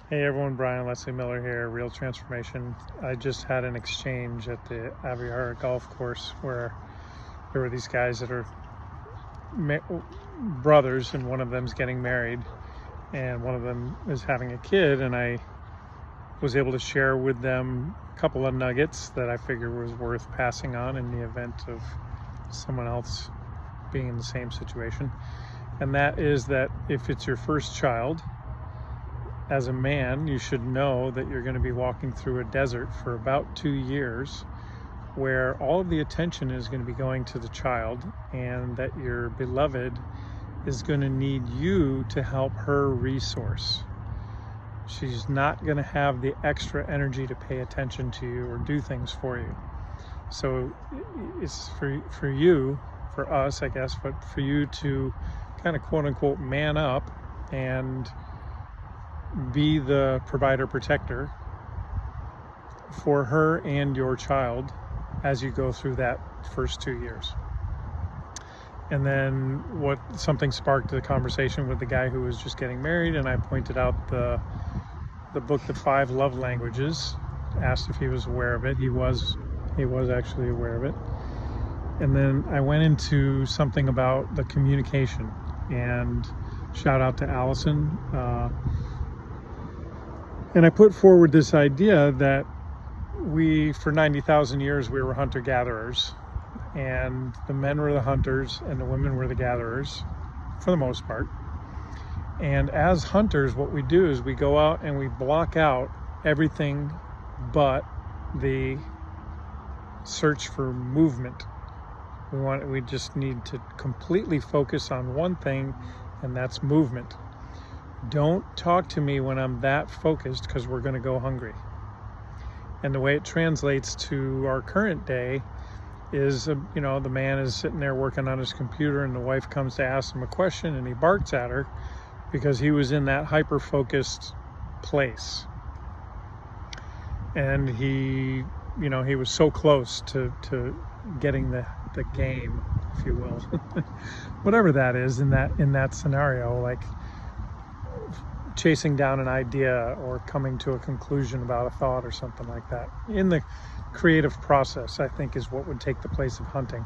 Hey everyone, Brian Leslie Miller here, Real Transformation. I just had an exchange at the Aviara golf course where there were these guys that are brothers, and one of them's getting married and one of them is having a kid, and I was able to share with them a couple of nuggets that I figured was worth passing on in the event of someone else being in the same situation. And that is that if it's your first child, as a man, you should know that you're going to be walking through a desert for about 2 years where all of the attention is going to be going to the child, and that your beloved is going to need you to help her resource. She's not going to have the extra energy to pay attention to you or do things for you. So it's for you, for us, I guess, but for you to kind of quote unquote man up and be the provider protector for her and your child as you go through that first 2 years. And then something sparked the conversation with the guy who was just getting married, and I pointed out the book, The 5 Love Languages, asked if he was aware of it. He was actually aware of it. And then I went into something about the communication, and shout out to Allison. And I put forward this idea that for 90,000 years, we were hunter-gatherers, and the men were the hunters and the women were the gatherers for the most part. And as hunters, what we do is we go out and we block out everything but the search for movement. We just need to completely focus on one thing, and that's movement. Don't talk to me when I'm that focused, because we're going to go hungry. And the way it translates to our current day is, the man is sitting there working on his computer, and the wife comes to ask him a question, and he barks at her because he was in that hyper-focused place. And he was so close to getting the game, if you will, whatever that is in that scenario, like chasing down an idea or coming to a conclusion about a thought or something like that. In the creative process, I think, is what would take the place of hunting.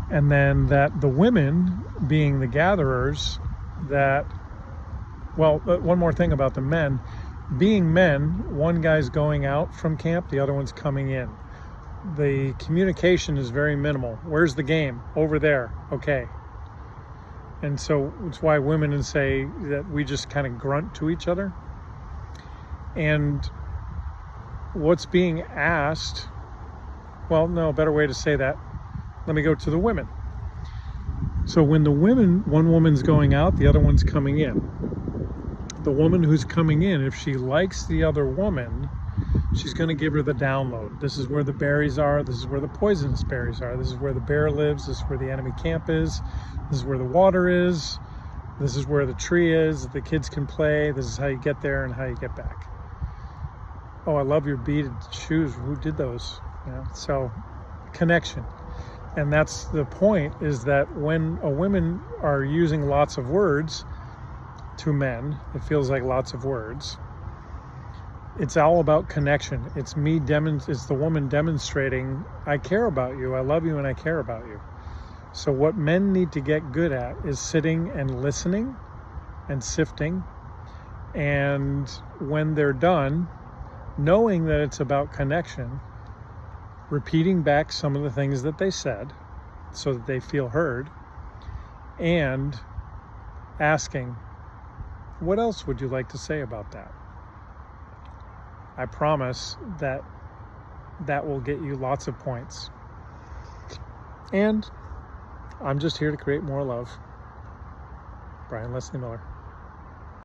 And then that the women, being the gatherers, one more thing about the men. Being men, one guy's going out from camp, the other one's coming in. The communication is very minimal. Where's the game? Over there. Okay. And so it's why women say that we just kind of grunt to each other. And what's being asked, a better way to say that, let me go to the women. So when one woman's going out, the other one's coming in. The woman who's coming in, if she likes the other woman, she's going to give her the download. This is where the berries are. This is where the poisonous berries are. This is where the bear lives. This is where the enemy camp is. This is where the water is. This is where the tree is. The kids can play. This is how you get there and how you get back. Oh, I love your beaded shoes. Who did those? So connection. And that's the point, is that when women are using lots of words to men, it feels like lots of words. It's all about connection. It's it's the woman demonstrating, I care about you, I love you, and I care about you. So what men need to get good at is sitting and listening and sifting. And when they're done, knowing that it's about connection, repeating back some of the things that they said so that they feel heard, and asking, what else would you like to say about that? I promise that will get you lots of points. And I'm just here to create more love. Brian Leslie Miller.